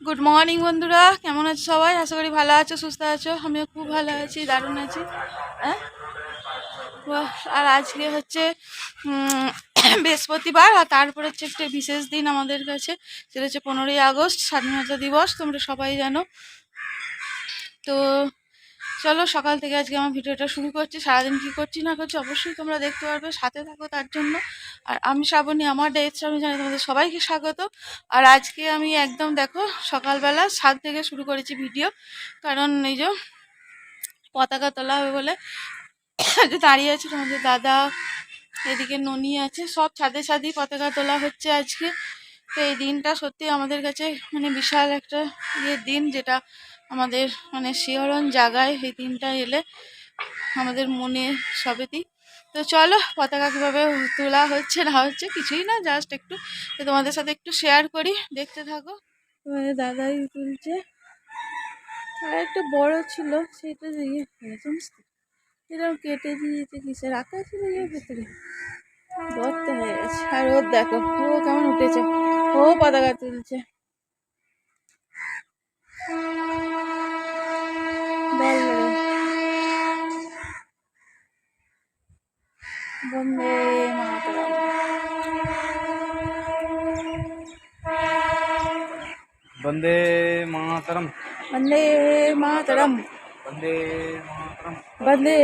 Good morning বন্ধুরা, কেমন আছো সবাই? আশা করি ভালো আছো, সুস্থ আছো। আমিও খুব ভালো আছি, দারুণ আছি। হ্যাঁ, আর আজকে হচ্ছে বৃহস্পতিবার, আর তারপর হচ্ছে একটা বিশেষ দিন আমাদের কাছে, সেটা হচ্ছে 15ই আগস্ট, স্বাধীনতা দিবস। তোমরা সবাই জানো। তো চলো, সকাল থেকে আজকে আমার ভিডিওটা শুরু করছি। সারাদিন কী করছি না করছি অবশ্যই তোমরা দেখতে পারবে, সাথে থাকো তার জন্য। আর আমি শ্রাবণী, আমার ডেট আমি জানি। তোমাদের সবাইকে স্বাগত। আর আজকে আমি একদম দেখো সকালবেলা ছাদ থেকে শুরু করেছি ভিডিও, কারণ এই যে পতাকা তোলা হবে বলে যে দাঁড়িয়ে আছে তোমাদের দাদা, এদিকে ননি আছে, সব ছাদে ছাদেই পতাকা তোলা হচ্ছে আজকে। তো এই দিনটা সত্যি আমাদের কাছে মানে বিশাল একটা দিন, যেটা আমাদের মানে শিহরণ জাগায় এই দিনটা এলে আমাদের মনে সবেতেই। তো চলো, পতাকা কীভাবে তোলা হচ্ছে না হচ্ছে কিছুই না, জাস্ট একটু তোমাদের সাথে একটু শেয়ার করি, দেখতে থাকো। দাদাই তুলছে, আর একটা বড় ছিল সেটা দিয়ে এরকম কেটে দিয়েছে, কিসে রাখা ছিল এর ভেতরে গর্ত হয়ে গেছে। আর ওর দেখো, ও কেমন উঠেছে, ও পতাকা তুলছে। বন্দে মাতরম, वंदे मातरम, वंदे मातरम, वंदे मातरम, वंदे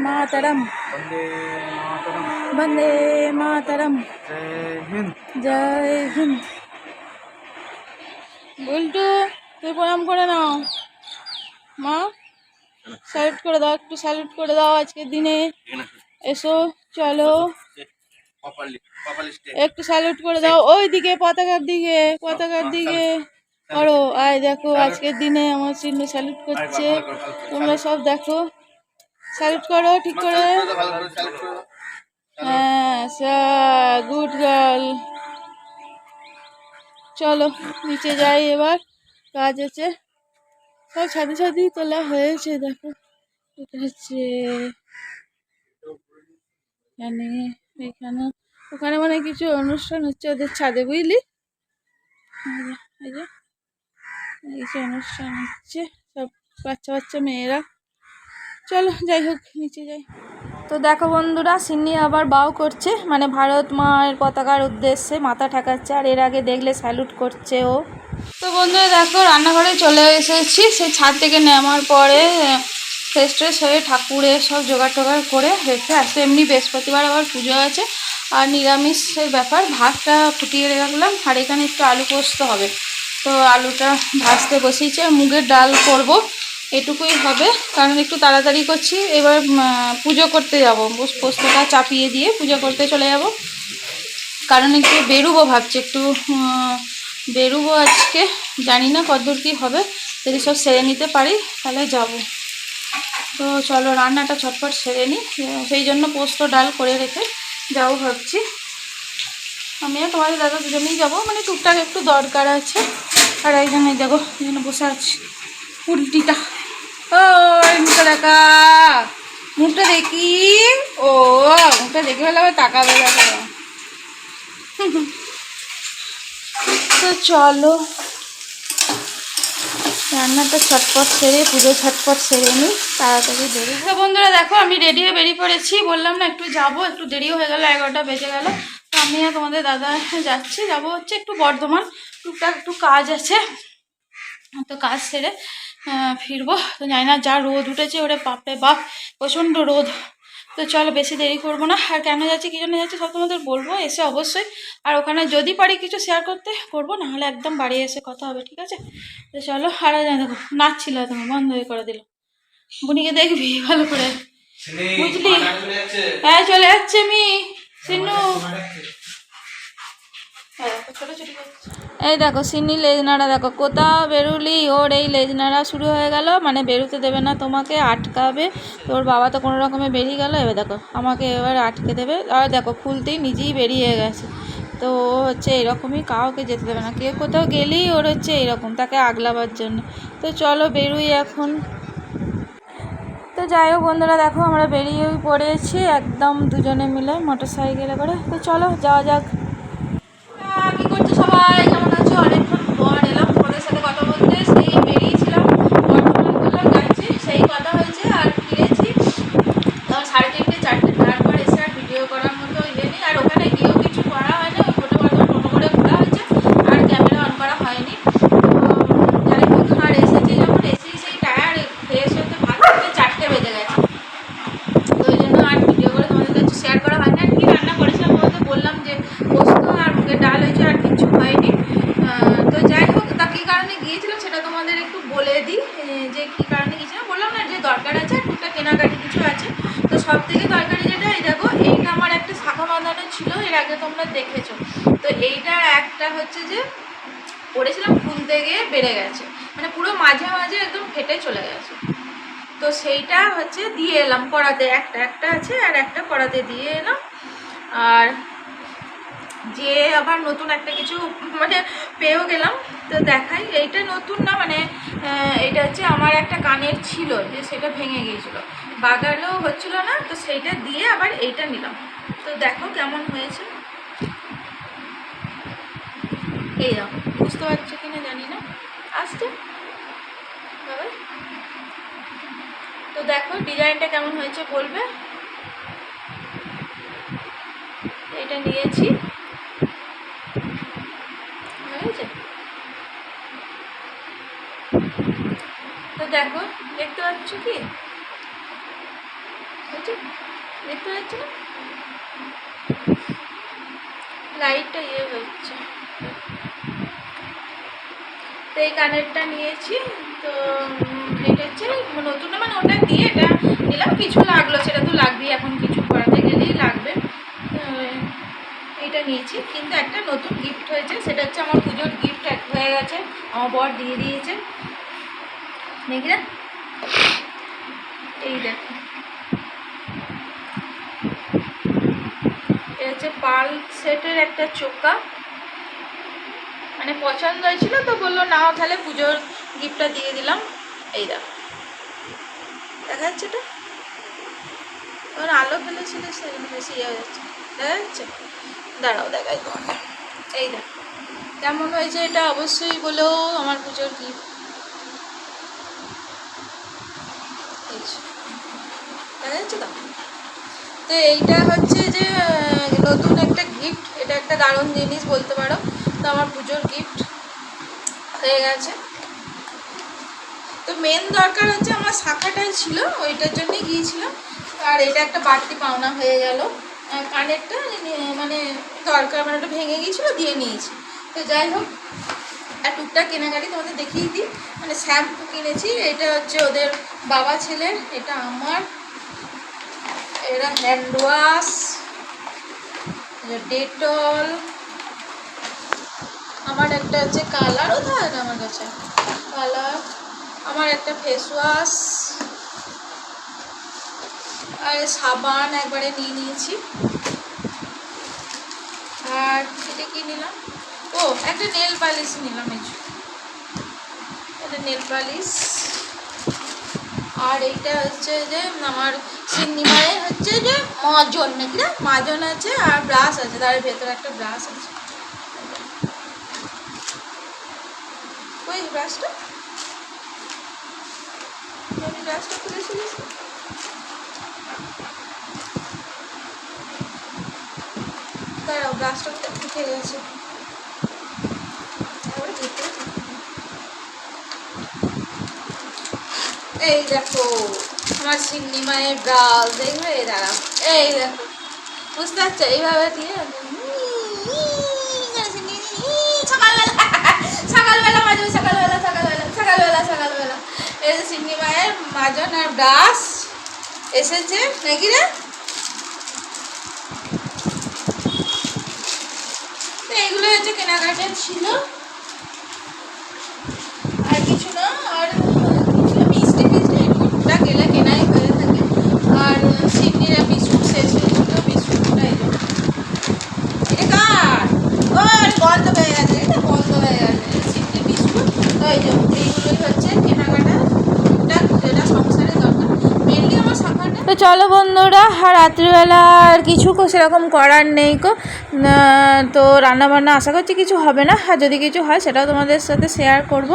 मातरम, वंदे मातरम। वंदे मातरम। जय हिंद। জয় হিন্দ। বল্টু, তুই প্রণাম করে নাও। মা, স্যালুট করে দাও, একটু স্যালুট করে দাও আজকের দিনে। এসো, চলো একটু স্যালুট করে দাও, ওই দিকে পতাকার দিকে, পতাকার দিকে করো। আয় দেখো, আজকের দিনে আমার চিহ্ন স্যালুট করছে, তোমরা সব দেখো, স্যালুট করো ঠিক করে। হ্যাঁ, গুড গার্ল। চলো নিচে যাই এবার, কাজ আছে। সব ছাদে ছাদেই তোলা হয়েছে, দেখো এটা হচ্ছে এখানে, এখানে, ওখানে মানে কিছু অনুষ্ঠান হচ্ছে ওদের ছাদে, বুঝলি? এই যে কিছু অনুষ্ঠান হচ্ছে, সব বাচ্চা বাচ্চা মেয়েরা। চলো যাই হোক, নিচে যাই। তো দেখো বন্ধুরা, সিন্নি আবার বাও করছে, মানে ভারত মায়ের পতাকার উদ্দেশ্যে মাথা ঠেকাচ্ছে, আর এর আগে দেখলে স্যালুট করছে ও। তো বন্ধুরা দেখো, রান্নাঘরে চলে এসেছি। সেই ছাদ থেকে নামার পরে ফ্রেশ ট্রেশ হয়ে ঠাকুরের সব জোগাড় টোগাড় করে রেখে আসতে, এমনি বৃহস্পতিবার আবার পুজো আছে, আর নিরামিষের ব্যাপার। ভাতটা ফুটিয়ে রাখলাম, আর এখানে একটু আলু পোস্ত হবে, তো আলুটা ভাজতে বসিয়েছি। আর মুগের ডাল করব, এটুকুই হবে, কারণ একটু তাড়াতাড়ি করছি। এবার পুজো করতে যাব, পোস্তটা চাপিয়ে দিয়ে পুজো করতে চলে যাব, কারণ একটু বেরোবো ভাবছি, একটু বেরোবো আজকে। জানি না কতদূর কী হবে, যদি সব সেরে নিতে পারি তাহলে যাব। তো চলো রান্নাটা ঝটপট সেরে নিই, সেই জন্য পোস্ত ডাল করে রেখে যাবো ভাবছি। আমি আর তোমাদের দাদা দুজনেই যাবো, মানে টুকটাক একটু দরকার আছে। আর একজনে দেখো, এখানে বসে আছি উল্টিটা। ও মুখটা দেখা, মুখটা দেখি, ও মুখটা দেখে ফেলে আবার তাকাবে, দেখো। তো চলো রান্নাটা ছটপট সেরে, পুজো ছটপট সেরে নিই, তাড়াতাড়ি বেরিয়ে। তো বন্ধুরা দেখো, আমি রেডি হয়ে বেরিয়ে পড়েছি। বললাম না একটু যাবো, একটু দেরিও হয়ে গেল, 11টা বেজে গেল। তো আমি আর তোমাদের দাদা যাচ্ছি, যাবো হচ্ছে একটু বর্ধমান, টুকটাক একটু কাজ আছে, তো কাজ সেরে ফিরবো। তো জানি না, যা রোদ উঠেছে ওরে বাপরে বাপ, প্রচণ্ড রোদ। তো চলো বেশি দেরি করবো না। আর কেন যাচ্ছি, কী জন্য যাচ্ছি, সব তোমাদের বলবো এসে অবশ্যই। আর ওখানে যদি পারি কিছু শেয়ার করতে করবো, নাহলে একদম বাড়ি এসে কথা হবে, ঠিক আছে? তো চলো। আর দেখো নাচছিল, তুমি বন্ধ হয়ে করে দিল। বুনিকে দেখবি ভালো করে, বুঝলি? হ্যাঁ চলে যাচ্ছে আমি সিনু। এই দেখো সিনি লেজনাড়া, দেখো কোথাও বেরুলি, ওর এই লেজনাড়া শুরু হয়ে গেল, মানে বেরোতে দেবে না তোমাকে, আটকাবে। তোর বাবা তো কোনো রকমে বেরিয়ে গেল, এবার দেখো আমাকে এবার আটকে দেবে। আর দেখো খুলতেই নিজেই বেরিয়ে গেছে। তো ও হচ্ছে এরকমই, কাউকে যেতে দেবে না, কেউ কোথাও গেলেই ওর হচ্ছে এইরকম, তাকে আগলাবার জন্য। তো চলো বেরোই এখন। তো যাই হোক বন্ধুরা দেখো, আমরা বেরিয়ে পড়েছি একদম দুজনে মিলে মোটর সাইকেলে করে। তো চলো যাওয়া যাক। কি করছো সবাই, কেমন আছো? অনেকক্ষণ পর এলাম তোমাদের সাথে কথা বলতে। কারণটা তোমাদের একটু বলে দিই, যে কী কারণে গিয়েছিলাম। বললাম না যে দরকার আছে, টুকটা কেনাকাটি কিছু আছে। তো সব থেকে দরকারি যেটা, এই দেখো, এইটা আমার একটা শাখা বাঁধানো ছিল, এর আগে তোমরা দেখেছো। তো এইটার একটা হচ্ছে যে পড়েছিলাম, খুলতে গিয়ে বেড়ে গেছে, মানে পুরো মাঝে মাঝে একদম ফেটে চলে গেছে। তো সেইটা হচ্ছে দিয়ে এলাম করাতে, একটা আছে আর একটা করাতে দিয়ে এলাম। আর যে আবার নতুন একটা কিছু মানে পেয়েও গেলাম। তো দেখাই, এইটা নতুন না, মানে এটা হচ্ছে আমার একটা কানের ছিল, যে সেটা ভেঙে গিয়েছিলো, বাগালেও হচ্ছিল না, তো সেইটা দিয়ে আবার এইটা নিলাম। তো দেখো কেমন হয়েছে, এই দেখো, বুঝতে পারছো কিনা জানি না, আসছে বাবা। তো দেখো ডিজাইনটা কেমন হয়েছে বলবে। এটা নিয়েছি, হয়েছে। তো দেখো, দেখতে পাচ্ছ কি, দেখতে পাচ্ছ না, লাইটটা হচ্ছে। তো এই কানেরটা নিয়েছি। তো এটা হচ্ছে নতুন, মানে ওটা দিয়ে এটা নিলাম, কিছু লাগলো, সেটা তো লাগবেই, এখন কিছু করাতে গেলেই লাগবে। এটা নিয়েছি, কিন্তু একটা নতুন গিফট হয়েছে, সেটা হচ্ছে আমার পুজোর গিফট হয়ে গেছে, আমার বর দিয়ে দিয়েছে। দেখি না, এই দেখো, এটা হচ্ছে পাল সেটের একটা চোকা, মানে পছন্দ হয়েছিল, তো বললো নাও তাহলে পুজোর গিফটটা দিয়ে দিলাম। এই দেখো, দেখা যাচ্ছে এটা, তখন আলো ফেলেছিল সেজন্য বেশি ইয়ে হয়ে যাচ্ছে, দেখা যাচ্ছে, দাঁড়াও দেখাই তোমাকে। এই দেখো কেমন হয়েছে, এটা অবশ্যই বলেও আমার পুজোর গিফট। দেখা যাচ্ছে তো। তো এইটা হচ্ছে যে নতুন একটা গিফট, এটা একটা দারুণ জিনিস বলতে পারো। তো আমার পুজোর গিফট হয়ে গেছে। তো মেন দরকার হচ্ছে আমার শাখাটাই ছিল, ওইটার জন্যই গিয়েছিলাম। আর এটা একটা বাড়তি পাওনা হয়ে গেল, কানেরটা মানে দরকার, মানে ওটা ভেঙে গিয়েছিলো, দিয়ে নিয়েছি। তো যাই হোক, আর টুকটাক কেনাকাটি তোমাদের দেখিয়ে দিই। মানে শ্যাম্পু কিনেছি, এটা হচ্ছে ওদের বাবা ছেলের, এটা আমার, এটা হ্যান্ড ওয়াশ, ডেটল, আমার একটা হচ্ছে কালারও থাকে না আমার কাছে, কালার, আমার একটা ফেস ওয়াশ, আর সাবান একবারে নিয়ে নিয়েছি। আর এটা কি নিলাম, ও একটা নেল পালিশ নিলাম, এটা নেল পালিশ। আর এইটা হচ্ছে যে আমার সিন্নিমায়ে হচ্ছে যে মাজন, নাকি না, মাজন আছে, আর ব্রাশ আছে, তার ভেতরে একটা ব্রাশ আছে। ওই ব্রাশটা, ব্রাশটা খুলেছিলিস, দাঁড়াও, ব্রাশটা উঠে গেছে। এই দেখো আমার সিন্নিমায়ের ব্রাশ, দেখবে, দাঁড়াও, এই দেখো, বুঝতে পারছো, এইভাবে দিয়ে সকালবেলা মাজবে, সকালবেলা এই যে সিন্নিমায়ের মাজন আর ব্রাশ এসেছে, নাকি রে। তো এইগুলো হচ্ছে কেনাকাটা ছিল, আর কিছু না। আর মিষ্টি এটুকুটা গেলে কেনাই হয়ে থাকে। আর সিন্নিরা বিস্কুট শেষ হয়েছিল, বিস্কুটটা এলো, এটা কার, ও বন্ধ হয়ে গেছে, এটা বন্ধ হয়ে গেছে সিন্নি বিস্কুট। তো এইগুলোই হচ্ছে কেনাকাটা, যেটা সংসারে দরকার, মেনলি আমার শাখাটা। তো চলো বন্ধুরা, রাত্রিবেলা আর কিছু সেরকম করার নেই গো। তো রান্নাবান্না আশা করছি কিছু হবে না, আর যদি কিছু হয় সেটাও তোমাদের সাথে শেয়ার করব।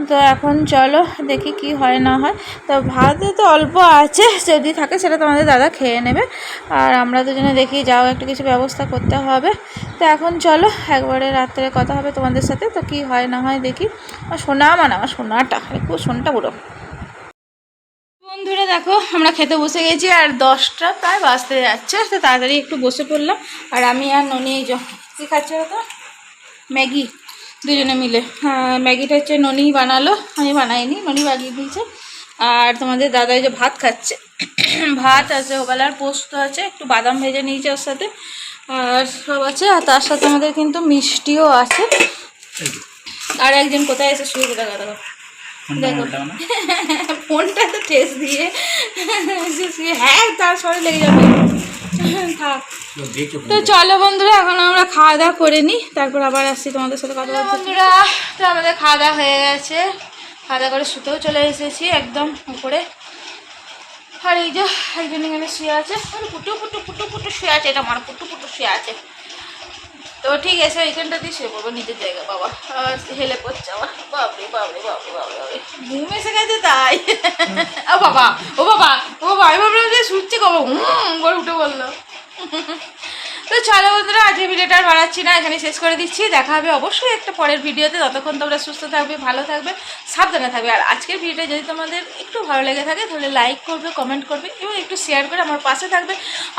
তো এখন চলো দেখি কি হয় না হয়। তো ভাত তো অল্প আছে, যদি থাকে সেটা তোমাদের দাদা খেয়ে নেবে, আর আমরা দুজনে দেখি যাও একটু কিছু ব্যবস্থা করতে হবে। তো এখন চলো, একবারে রাত্রে কথা হবে তোমাদের সাথে, তো কি হয় না হয় দেখি। আমার সোনা, মানে আমার সোনাটা, খুব সোনটা বুড়ো। বন্ধুরা দেখো, আমরা খেতে বসে গেছি, আর 10টা প্রায় বাজতে যাচ্ছে। তো তাড়াতাড়ি একটু বসে পড়লাম। আর আমি আর ননি, এই কী খাচ্ছি তো, ম্যাগি। দুজনে মিলে। ম্যাগিটা হচ্ছে ননি বানালো, আমি বানাইনি, ননি বানিয়ে দিয়েছে। আর তোমাদের দাদা যে ভাত খাচ্ছে, ভাত আছে, ওবেলার পোস্ত আছে, একটু বাদাম ভেজে নিয়েছে ওর সাথে, আর সব আছে। আর তার সাথে আমাদের কিন্তু মিষ্টিও আছে। আর একজন কোথায় এসে শুয়ে দেখো দেখো দেখো ফোনটা তো ঠেস দিয়ে শুয়ে, হ্যাঁ তার সরে লেগে যাবে। থাক, তো চলো বন্ধুরা, এখন আমরা খাওয়া দাওয়া করে নিই, তারপর আবার আসছি তোমাদের সাথে কথা বলতে। বন্ধুরা, তো আমাদের খাওয়া দাওয়া হয়ে গেছে, খাওয়া দাওয়া করে শুতেও চলে এসেছি একদম উপরে। আর এই যে একজন এখানে শুয়ে আছে, পুটু পুটু পুটু পুটু শুয়ে আছে, এটা আমার পুটু পুটু শুয়ে আছে। তো ঠিক আছে, এইখানটা দিয়ে শুয়ে পড়বো নিজের জায়গা। বাবা হেলে পড়ছে আমার, বাবরে বাবরে বাবরে বাবরে বাবরে, ঘুম এসে গেছে তাই। ও বাবা ও বাবা ও বাবা, আমি ভাবলাম যে শুচ্ছে কবে, করে উঠে বললো। তো চলো বন্ধুরা, আজকে ভিডিওটা আর বাড়াচ্ছি না, এখানে শেষ করে দিচ্ছি। দেখা হবে অবশ্যই একটা পরের ভিডিওতে। ততক্ষণ তোমরা সুস্থ থাকবে, ভালো থাকবে, সাবধানে থাকবে। আর আজকের ভিডিওটা যদি তোমাদের একটু ভালো লেগে থাকে তাহলে লাইক করবে, কমেন্ট করবে এবং একটু শেয়ার করে আমার পাশে থাকবে।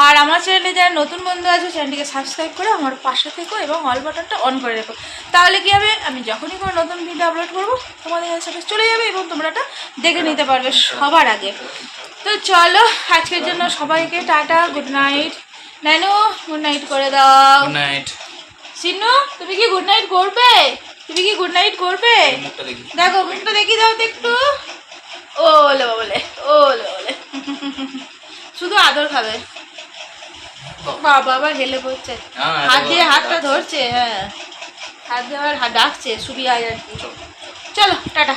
আর আমার চ্যানেলে যারা নতুন বন্ধু আছে, চ্যানেলটিকে সাবস্ক্রাইব করে আমার পাশে থেকো এবং অল বাটনটা অন করে রেখো। তাহলে কী হবে, আমি যখনই কোনো নতুন ভিডিও আপলোড করবো তোমাদের সাথে চলে যাবে এবং তোমরা ওটা দেখে নিতে পারবে সবার আগে। তো চলো, আজকের জন্য সবাইকে টাটা, গুড নাইট। নানু গুড নাইট করে দাও। Good night. সিনু, তুমি কি গুড নাইট করবে? তুমি কি গুড নাইট করবে? দেখো মুখটা দেখি দাও তো একটু। ওলে বলে ওলে বলে, শুধু আদর খাবে। বাবা আবার হেলে পড়ছে, হাত দিয়ে হাতটা ধরছে, হ্যাঁ হাত দিয়ে আবার ডাকছে, সুবি আয় আর কি। চলো টাটা।